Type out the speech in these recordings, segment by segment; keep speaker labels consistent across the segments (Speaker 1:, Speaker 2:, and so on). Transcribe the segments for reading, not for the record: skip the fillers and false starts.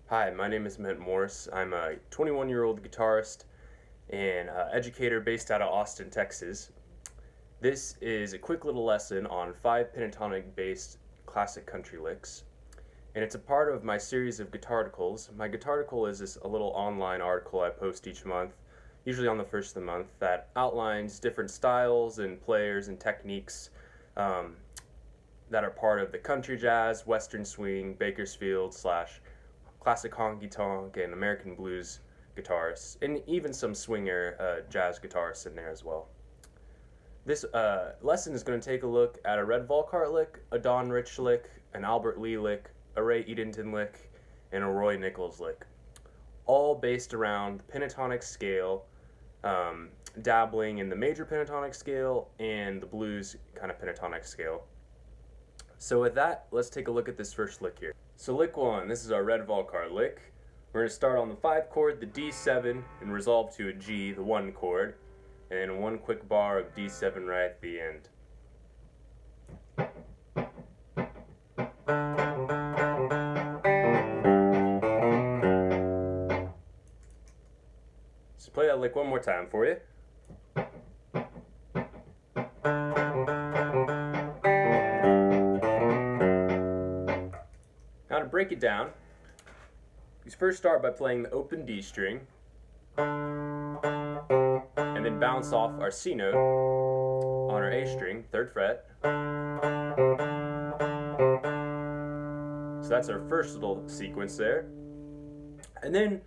Speaker 1: Hi, my name is Ment. I'm a 21-year-old guitarist and educator based out of Austin, Texas. This is a quick little lesson on 5 pentatonic-based classic country licks, and it's a part of my series of Guitarticles. My Guitarticle is a little online article I post each month, usually on the first of the month, that outlines different styles and players and techniques that are part of the country jazz, western swing, Bakersfield / classic honky-tonk and American blues guitarists, and even some swinger jazz guitarists in there as well. This lesson is going to take a look at a Redd Volkaert lick, a Don Rich lick, an Albert Lee lick, a Ray Edenton lick, and a Roy Nichols lick, all based around the pentatonic scale, dabbling in the major pentatonic scale and the blues kind of pentatonic scale. So with that, let's take a look at this first lick here. So lick 1, this is our Redd Volkaert lick. We're going to start on the 5 chord, the D7, and resolve to a G, the 1 chord, and one quick bar of D7 right at the end. So play that lick one more time for you. Now to break it down, we first start by playing the open D string, and then bounce off our C note on our A string, 3rd fret. So that's our first little sequence there. And then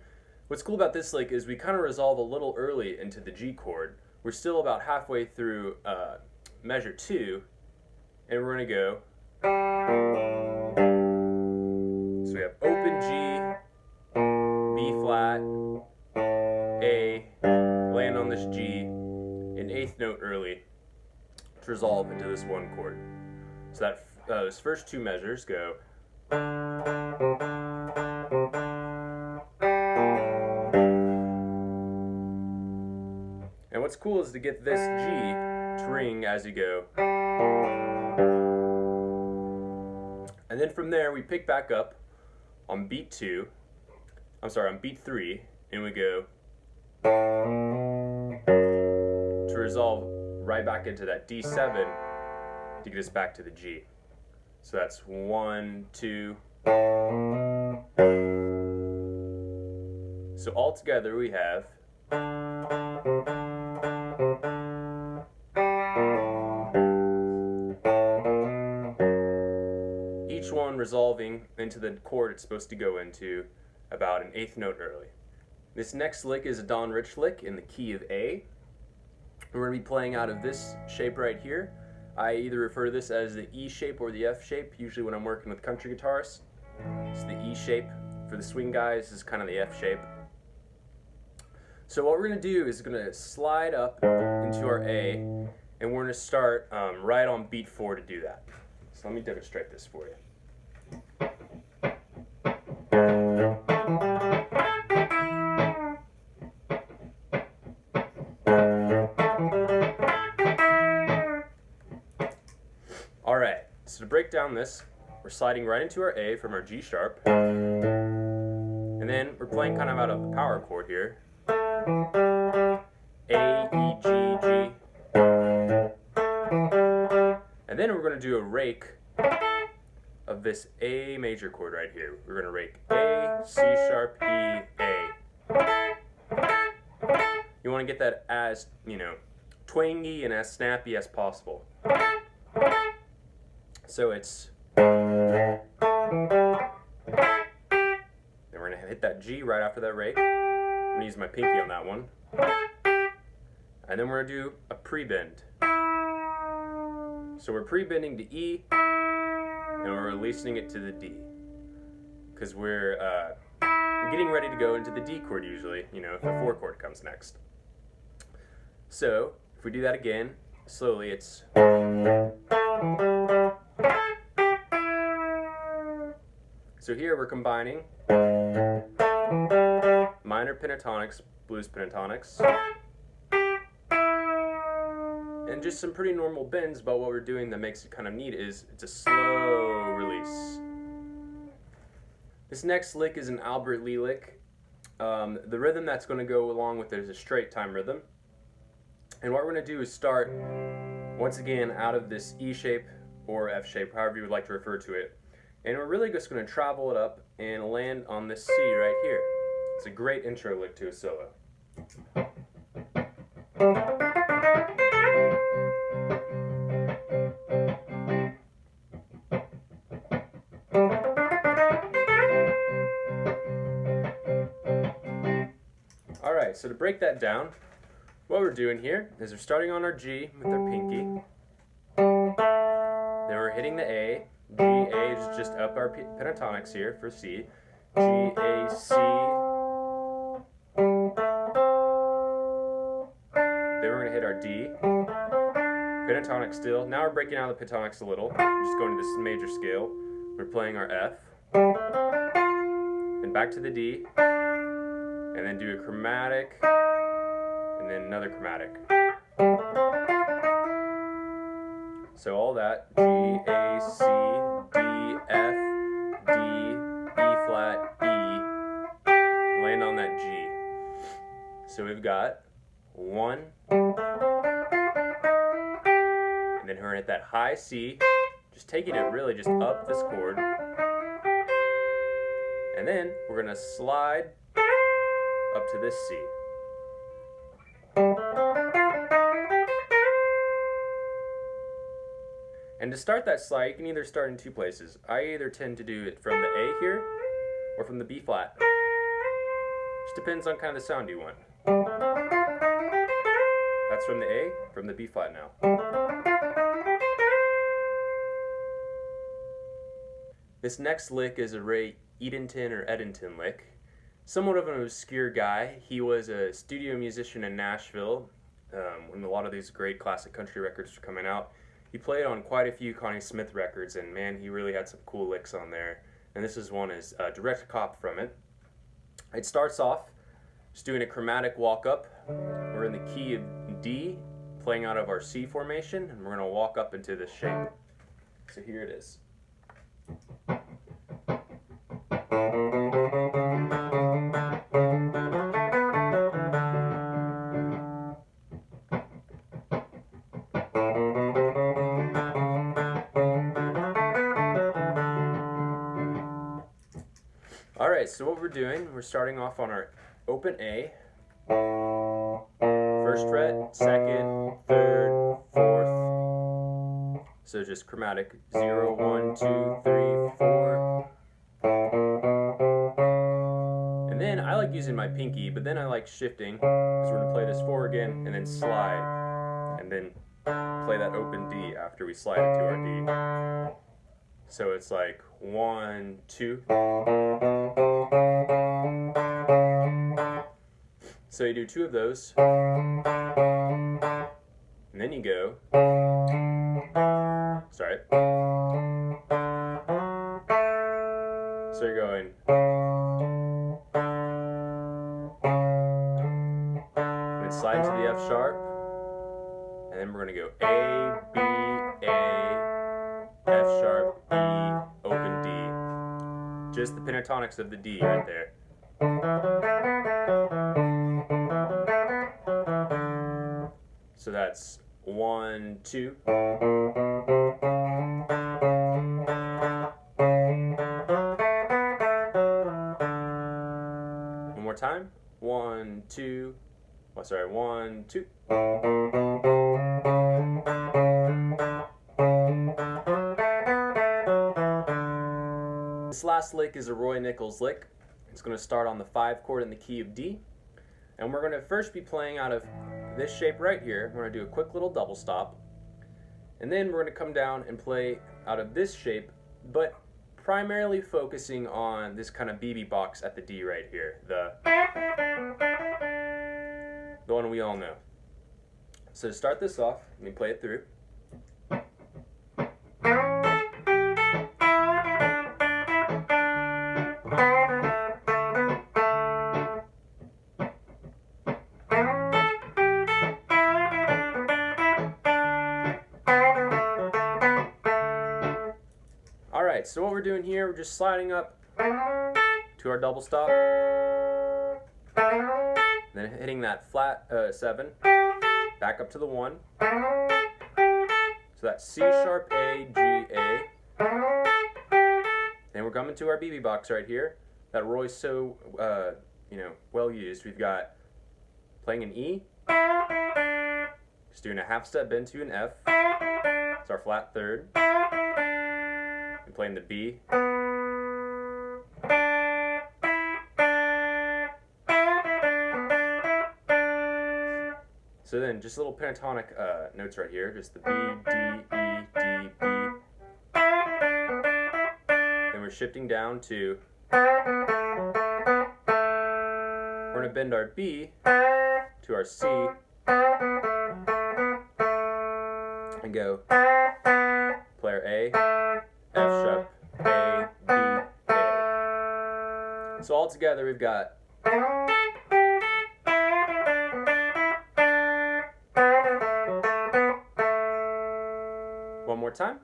Speaker 1: what's cool about this lick is we kind of resolve a little early into the G chord. We're still about halfway through measure 2, and we're going to go. So we have open G, B flat, A, land on this G, an 8th note early to resolve into this 1 chord. So that those first 2 measures go. And what's cool is to get this G to ring as you go. And then from there we pick back up on beat 3, and we go to resolve right back into that D7 to get us back to the G. So that's 1, 2. So all together we have each one resolving into the chord it's supposed to go into about an 8th note early. This next lick is a Don Rich lick in the key of A. We're going to be playing out of this shape right here. I either refer to this as the E shape or the F shape, usually when I'm working with country guitarists. It's the E shape. For the swing guys, this is kind of the F shape. So what we're going to do is going to slide up into our A, and we're going to start right on beat 4 to do that. So let me demonstrate this for you. Alright, so to break down this, we're sliding right into our A from our G sharp, and then we're playing kind of out of the power chord here. A, E, G, G. And then we're going to do a rake of this A major chord right here. We're going to rake A, C sharp, E, A. You want to get that as, twangy and as snappy as possible. So it's, then we're going to hit that G right after that rake. I'm going to use my pinky on that one. And then we're going to do a pre-bend. So we're pre-bending to E, and we're releasing it to the D. Because we're getting ready to go into the D chord usually, if the 4 chord comes next. So, if we do that again, slowly it's. So here we're combining minor pentatonics, blues pentatonics, and just some pretty normal bends, but what we're doing that makes it kind of neat is it's a slow release. This next lick is an Albert Lee lick. The rhythm that's going to go along with it is a straight time rhythm. And what we're going to do is start, once again, out of this E shape or F shape, however you would like to refer to it. And we're really just going to travel it up and land on this C right here. It's a great intro lick to a solo. Alright, so to break that down, what we're doing here is we're starting on our G with our pinky. Then we're hitting the A. G, A is just up our pentatonics here for C. G, A, C. Then we're going to hit our D. Pentatonic still. Now we're breaking out the pentatonics a little. We're just going to this major scale. We're playing our F. Then back to the D. And then do a chromatic. And then another chromatic. So all that, G, A, C, D, F, D, E flat, E, land on that G. So we've got 1, and then we're gonna hit that high C, just taking it really just up this chord. And then we're gonna slide up to this C. And to start that slide, you can either start in two places. I either tend to do it from the A here, or from the B flat. Just depends on kind of the sound you want. That's from the A, from the B flat now. This next lick is a Ray Edenton or Edenton lick. Somewhat of an obscure guy. He was a studio musician in Nashville when a lot of these great classic country records were coming out. He played on quite a few Connie Smith records, and man, he really had some cool licks on there. And this is one is a direct cop from it. It starts off just doing a chromatic walk up. We're in the key of D, playing out of our C formation, and we're going to walk up into this shape. So here it is. Alright, so what we're doing, we're starting off on our open A, first fret, second, third, fourth, so just chromatic, 0, 1, 2, 3, 4, and then I like using my pinky, but then I like shifting, because we're going to play this 4 again, and then slide, and then play that open D after we slide into our D. So it's like 1, 2. So you do 2 of those, and then you go, sorry, so you're going, and then slide into the F sharp, and then we're going to go A, B, A, F sharp, E, open D, just the pentatonics of the D right there. So that's 1, 2. One more time. 1, 2. Oh, sorry. 1, 2. This last lick is a Roy Nichols lick. It's going to start on the 5 chord in the key of D. And we're going to first be playing out of this shape right here. We're going to do a quick little double stop. And then we're going to come down and play out of this shape, but primarily focusing on this kind of BB box at the D right here. The one we all know. So to start this off, let me play it through. Alright, so what we're doing here, we're just sliding up to our double stop, then hitting that flat 7, back up to the 1. So that's C sharp A, G, A. And we're coming to our BB box right here that Roy's so well used. We've got playing an E, just doing a half step bend to an F. It's our flat 3rd. And playing the B. So then just little pentatonic notes right here, just the B, D, E, D, B. Then we're shifting down to, we're going to bend our B to our C and go player A, F sharp, A, B, A. So all together we've got one more time.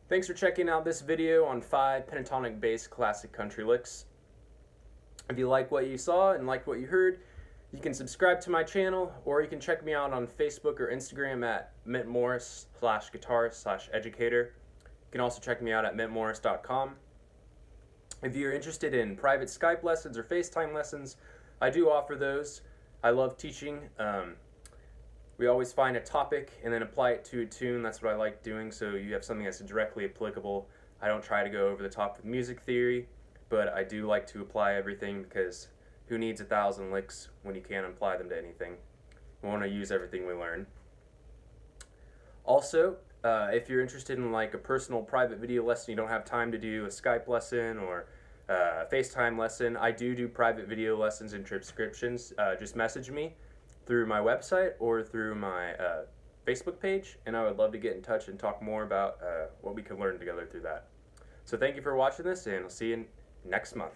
Speaker 1: Thanks for checking out this video on 5 pentatonic based classic country licks. If you like what you saw and like what you heard, you can subscribe to my channel, or you can check me out on Facebook or Instagram at mentmorris/guitarist/educator. You can also check me out at mentmorris.com. If you're interested in private Skype lessons or FaceTime lessons, I do offer those. I love teaching. We always find a topic and then apply it to a tune. That's what I like doing, so you have something that's directly applicable. I don't try to go over the top with music theory, but I do like to apply everything, because who needs 1,000 licks when you can't apply them to anything? We want to use everything we learn. Also, if you're interested in like a personal private video lesson, you don't have time to do a Skype lesson or a FaceTime lesson, I do private video lessons and transcriptions. Just message me through my website or through my Facebook page, and I would love to get in touch and talk more about what we can learn together through that. So thank you for watching this, and I'll see you next month.